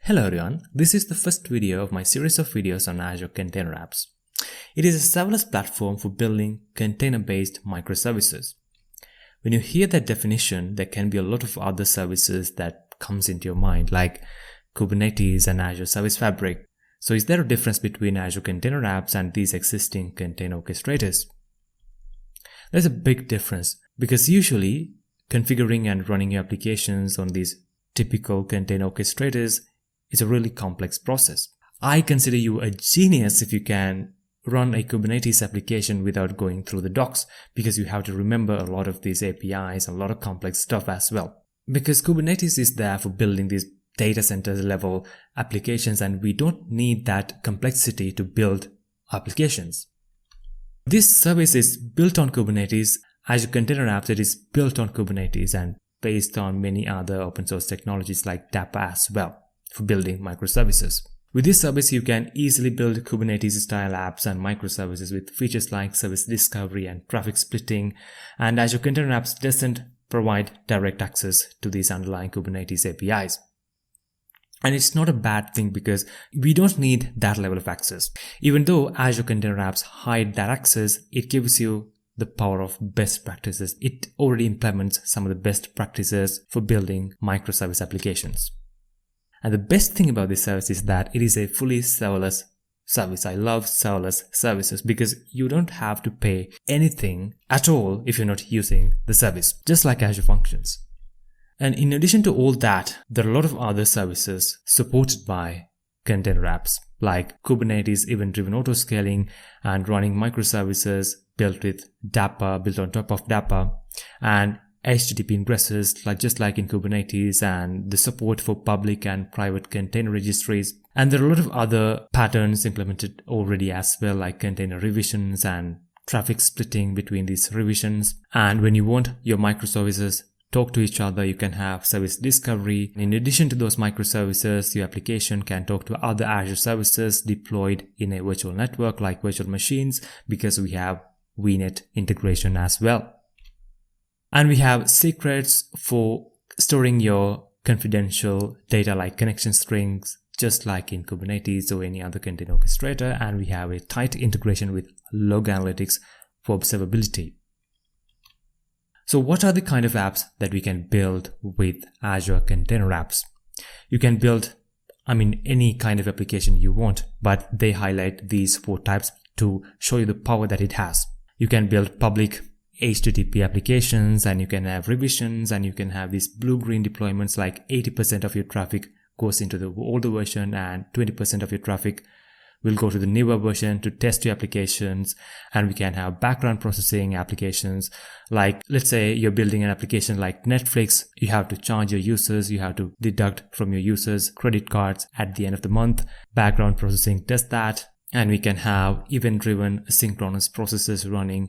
Hello everyone, this is the first video of my series of videos on Azure Container Apps. It is a serverless platform for building container-based microservices. When you hear that definition, there can be a lot of other services that comes into your mind like Kubernetes and Azure Service Fabric. So is there a difference between Azure Container Apps and these existing container orchestrators? There's a big difference because usually configuring and running your applications on these typical container orchestrators is a really complex process. I consider you a genius if you can run a Kubernetes application without going through the docs, because you have to remember a lot of these APIs and a lot of complex stuff as well. Because Kubernetes is there for building these data center level applications, and we don't need that complexity to build applications. This service is built on Kubernetes. Azure Container Apps, it is built on Kubernetes and based on many other open source technologies like Dapper as well for building microservices. With this service, you can easily build Kubernetes-style apps and microservices with features like service discovery and traffic splitting, and Azure Container Apps doesn't provide direct access to these underlying Kubernetes APIs. And it's not a bad thing because we don't need that level of access. Even though Azure Container Apps hide that access, it gives you the power of best practices. It already implements some of the best practices for building microservice applications. And the best thing about this service is that it is a fully serverless service. I love serverless services because you don't have to pay anything at all if you're not using the service, just like Azure Functions. And in addition to all that, there are a lot of other services supported by Container Apps, like Kubernetes event-driven autoscaling and running microservices built with Dapper, built on top of Dapper, and HTTP ingressors, just like in Kubernetes, and the support for public and private container registries. And there are a lot of other patterns implemented already as well, like container revisions and traffic splitting between these revisions. And when you want your microservices talk to each other, you can have service discovery. In addition to those microservices, your application can talk to other Azure services deployed in a virtual network like virtual machines, because we have VNet integration as well. And we have secrets for storing your confidential data like connection strings, just like in Kubernetes or any other container orchestrator. And we have a tight integration with log analytics for observability. So what are the kind of apps that we can build with Azure Container Apps? You can build, any kind of application you want, but they highlight these 4 types to show you the power that it has. You can build public HTTP applications, and you can have revisions, and you can have these blue-green deployments, like 80% of your traffic goes into the older version and 20% of your traffic will go to the newer version to test your applications. And we can have background processing applications, like let's say you're building an application like Netflix. You have to charge your users, you have to deduct from your users credit cards at the end of the month. Background processing does that. And we can have event-driven synchronous processes running,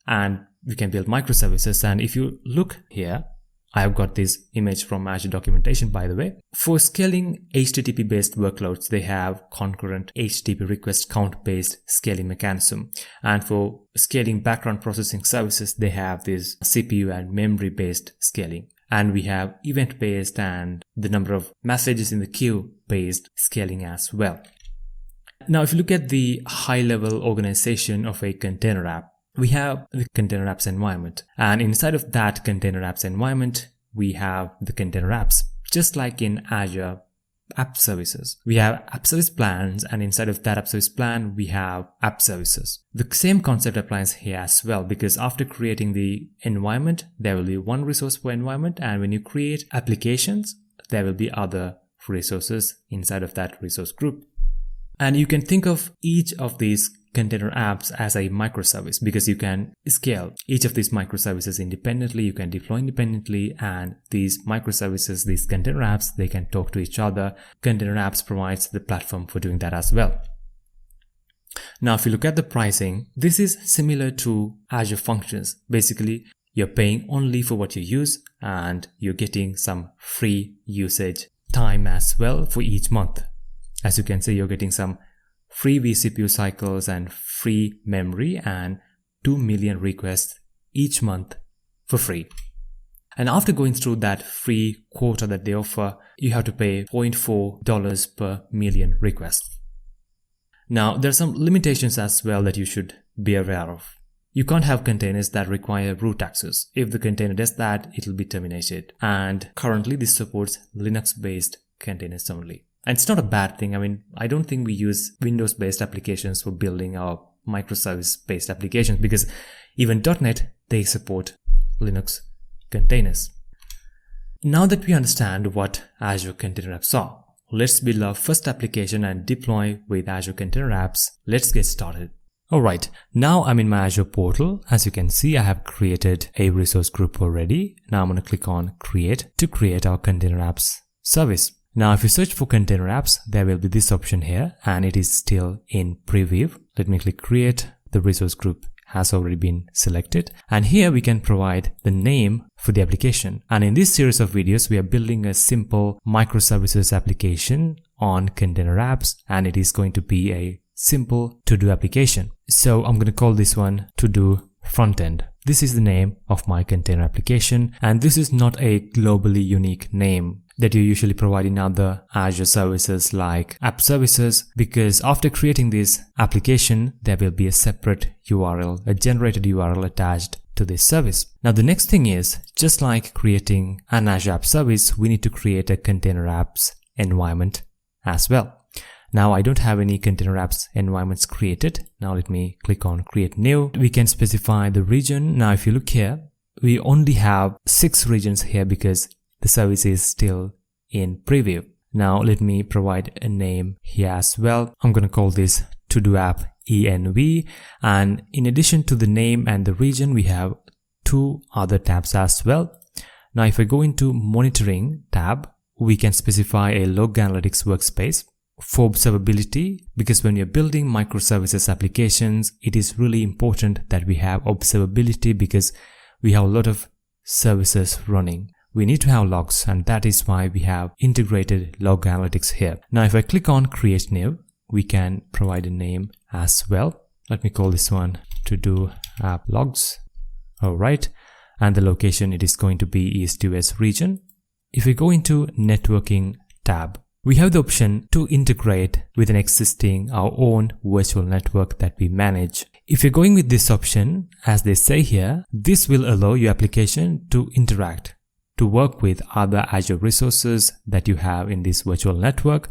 and we can build microservices. And if you look here, I've got this image from Azure documentation, by the way. For scaling HTTP based workloads, they have concurrent HTTP request count based scaling mechanism. And for scaling background processing services, they have this CPU and memory based scaling. And we have event based and the number of messages in the queue based scaling as well. Now, if you look at the high level organization of a container app, we have the Container Apps environment, and inside of that Container Apps environment, we have the Container Apps. Just like in Azure App Services, we have App Service plans, and inside of that App Service plan, we have App Services. The same concept applies here as well, because after creating the environment, there will be one resource per environment, and when you create applications, there will be other resources inside of that resource group. And you can think of each of these container apps as a microservice, because you can scale each of these microservices independently, you can deploy independently, and these microservices, these container apps, they can talk to each other. Container Apps provides the platform for doing that as well. Now, if you look at the pricing, this is similar to Azure Functions. Basically, you're paying only for what you use, and you're getting some free usage time as well for each month. As you can see, you're getting some free vCPU cycles and free memory and 2 million requests each month for free. And after going through that free quota that they offer, you have to pay $0.4 per million requests. Now, there are some limitations as well that you should be aware of. You can't have containers that require root access. If the container does that, it will be terminated. And currently this supports Linux-based containers only. And it's not a bad thing. I mean, I don't think we use Windows-based applications for building our microservice-based applications, because even .NET, they support Linux containers. Now that we understand what Azure Container Apps are, let's build our first application and deploy with Azure Container Apps. Let's get started. Alright, now I'm in my Azure portal. As you can see, I have created a resource group already. Now I'm going to click on Create to create our Container Apps service. Now if you search for Container Apps, there will be this option here and it is still in preview. Let me click Create. The resource group has already been selected. And here we can provide the name for the application. And in this series of videos, we are building a simple microservices application on Container Apps, and it is going to be a simple to-do application. So I'm going to call this one to-do frontend. This is the name of my container application, and this is not a globally unique name that you usually provide in other Azure services like app services, because after creating this application, there will be a separate URL, a generated URL attached to this service. Now the next thing is, just like creating an Azure app service, we need to create a container apps environment as well. Now I don't have any container apps environments created. Now let me click on create new. We can specify the region. Now if you look here, we only have 6 regions here because the service is still in preview. Now let me provide a name here as well. I'm going to call this to-do app env. And in addition to the name and the region, we have 2 other tabs as well. Now if I go into monitoring tab, we can specify a log analytics workspace. For observability, because when you're building microservices applications, it is really important that we have observability because we have a lot of services running. We need to have logs, and that is why we have integrated log analytics here. Now if I click on create new, we can provide a name as well. Let me call this one to-do app logs. Alright, and the location, it is going to be East US region. If we go into networking tab, we have the option to integrate with an existing our own virtual network that we manage. If you're going with this option, as they say here, this will allow your application to interact, to work with other Azure resources that you have in this virtual network,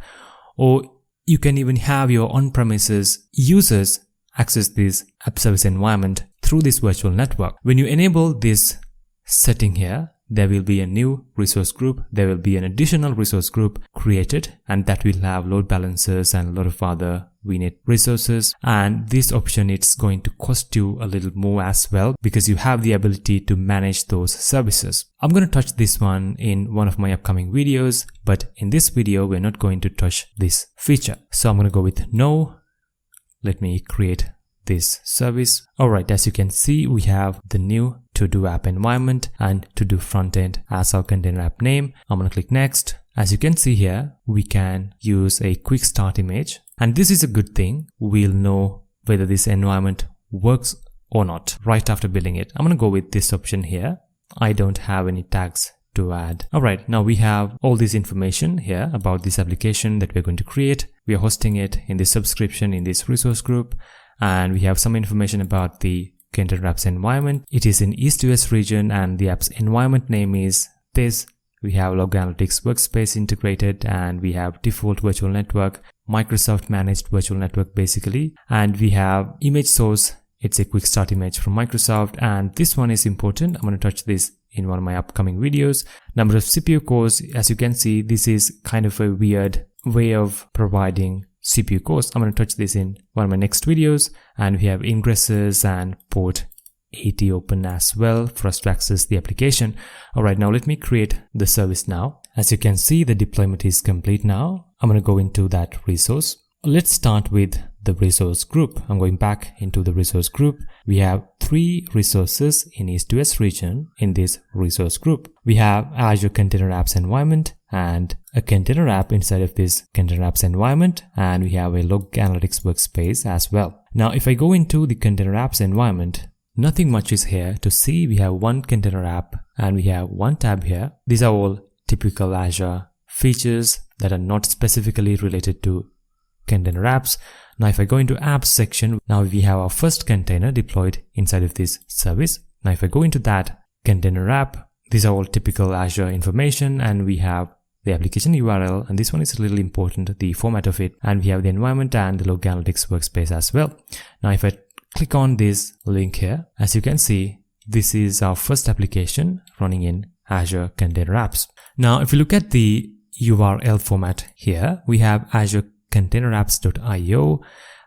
or you can even have your on-premises users access this app service environment through this virtual network. When you enable this setting here, there will be a new resource group, there will be an additional resource group created, and that will have load balancers and a lot of other VNet resources. And this option, it's going to cost you a little more as well because you have the ability to manage those services. I'm going to touch this one in one of my upcoming videos, but in this video, we're not going to touch this feature. So I'm going to go with no. Let me create this service. Alright, as you can see, we have the new to-do app environment and to-do frontend as our container app name. I'm going to click next. As you can see here, we can use a quick start image, and this is a good thing. We'll know whether this environment works or not right after building it. I'm going to go with this option here. I don't have any tags to add. Alright, now we have all this information here about this application that we're going to create. We are hosting it in this subscription in this resource group. And we have some information about the Container Apps environment. It is in East US region and the app's environment name is this. We have log analytics workspace integrated, and we have default virtual network, Microsoft managed virtual network basically. And we have image source. It's a quick start image from Microsoft, and this one is important. I'm going to touch this in one of my upcoming videos. Number of CPU cores. As you can see, this is kind of a weird way of providing CPU cores. I'm going to touch this in one of my next videos. And we have ingresses and port 80 open as well for us to access the application. Alright, now let me create the service now. As you can see, the deployment is complete now. I'm going to go into that resource. Let's start with the resource group. I'm going back into the resource group. We have 3 resources in East US region in this resource group. We have Azure Container Apps environment and a container app inside of this container apps environment, and we have a log analytics workspace as well. Now if I go into the container apps environment, nothing much is here to see. We have one container app and we have one tab here. These are all typical Azure features that are not specifically related to container apps. Now if I go into apps section, now we have our first container deployed inside of this service. Now if I go into that container app, these are all typical Azure information, and we have the application URL, and this one is a little important, the format of it, and we have the environment and the log analytics workspace as well. Now if I click on this link here, as you can see, this is our first application running in Azure Container Apps. Now if you look at the URL format here, we have Azure Container Apps.io,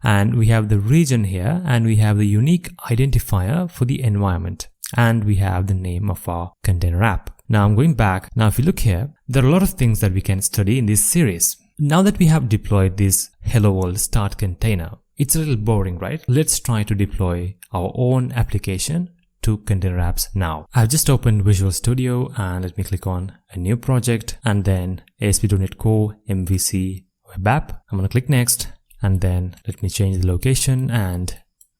and we have the region here, and we have the unique identifier for the environment, and we have the name of our container app. Now I'm going back. Now if you look here, there are a lot of things that we can study in this series. Now that we have deployed this Hello World Start container, it's a little boring, right? Let's try to deploy our own application to container apps now. I've just opened Visual Studio, and let me click on a new project, and then ASP.NET Core MVC Web App. I'm going to click next, and then let me change the location, and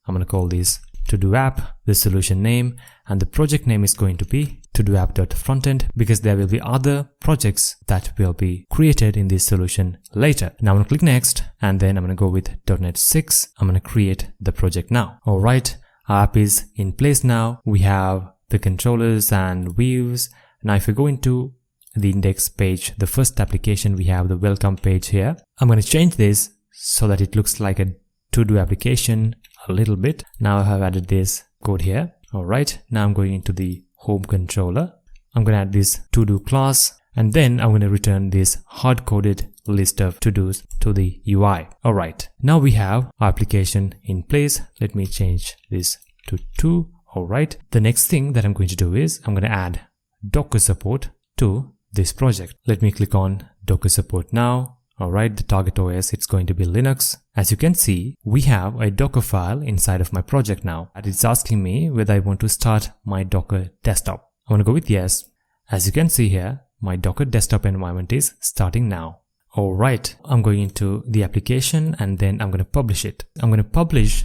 I'm going to call this To-Do App, the solution name, and the project name is going to be To-Do App.frontend, because there will be other projects that will be created in this solution later. Now I'm going to click next, and then I'm going to go with .NET 6. I'm going to create the project now. Alright, our app is in place now. We have the controllers and views. Now if we go into the index page, the first application, we have the welcome page here. I'm going to change this so that it looks like a to-do application a little bit. Now I have added this code here. Alright, now I'm going into the home controller. I'm going to add this to-do class, and then I'm going to return this hard-coded list of to-dos to the UI. Alright, now we have our application in place. Let me change this to 2. Alright, the next thing that I'm going to do is I'm going to add Docker support to this project. Let me click on Docker support now. Alright, the target OS, it's going to be Linux. As you can see, we have a Docker file inside of my project now, and it's asking me whether I want to start my Docker desktop. I'm going to go with yes. As you can see here, my Docker desktop environment is starting now. Alright, I'm going into the application, and then I'm going to publish it. I'm going to publish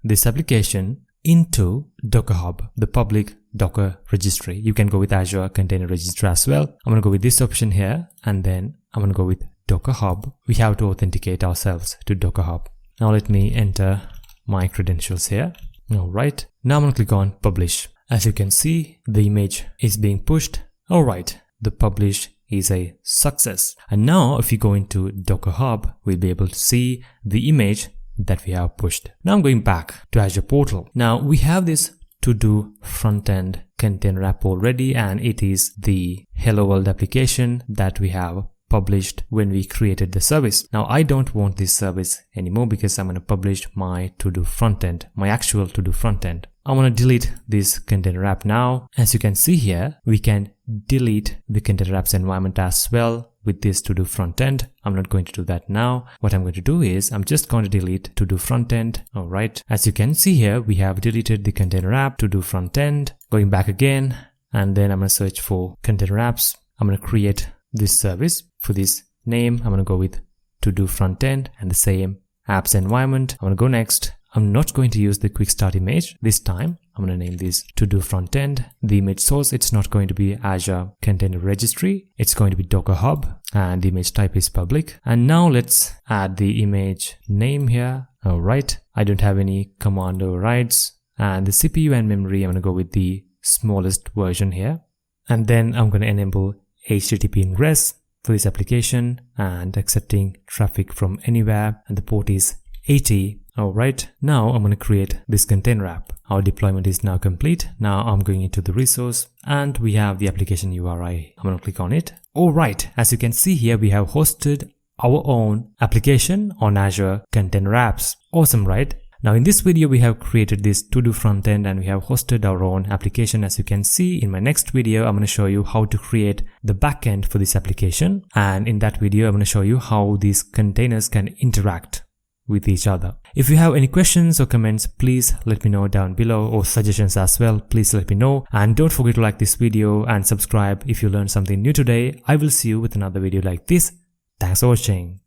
this application into Docker Hub, the public Docker registry. You can go with Azure Container Registry as well. I'm going to go with this option here, and then I'm going to go with Docker Hub. We have to authenticate ourselves to Docker Hub. Now let me enter my credentials here. Alright, now I'm going to click on publish. As you can see, the image is being pushed. Alright, the publish is a success. And now if you go into Docker Hub, we'll be able to see the image that we have pushed. Now I'm going back to Azure Portal. Now we have this to-do front-end container app already, and it is the Hello World application that we have published when we created the service. Now I don't want this service anymore because I'm going to publish my to-do front-end, my actual to-do front-end. I want to delete this container app now. As you can see here, we can delete the container apps environment as well with this to-do front-end. I'm not going to do that now. What I'm going to do is I'm just going to delete to-do front-end. Alright, as you can see here, we have deleted the container app, to-do front-end. Going back again, and then I'm going to search for container apps. I'm going to create this service. For this name, I'm going to go with to-do front-end and the same apps environment. I'm going to go next. I'm not going to use the quick start image this time. I'm going to name this to-do front-end. The image source, it's not going to be Azure Container Registry. It's going to be Docker Hub, and the image type is public. And now let's add the image name here. Alright, I don't have any command overrides. And the CPU and memory, I'm going to go with the smallest version here. And then I'm going to enable HTTP ingress for this application and accepting traffic from anywhere, and the port is 80. Alright, now I'm going to create this container app. Our deployment is now complete. Now I'm going into the resource, and we have the application URI. I'm going to click on it. Alright, as you can see here, we have hosted our own application on Azure Container Apps. Awesome, right? Now in this video, we have created this to-do front-end and we have hosted our own application. As you can see, in my next video, I'm going to show you how to create the backend for this application. And in that video, I'm going to show you how these containers can interact with each other. If you have any questions or comments, please let me know down below, or suggestions as well, please let me know. And don't forget to like this video and subscribe if you learned something new today. I will see you with another video like this. Thanks for watching.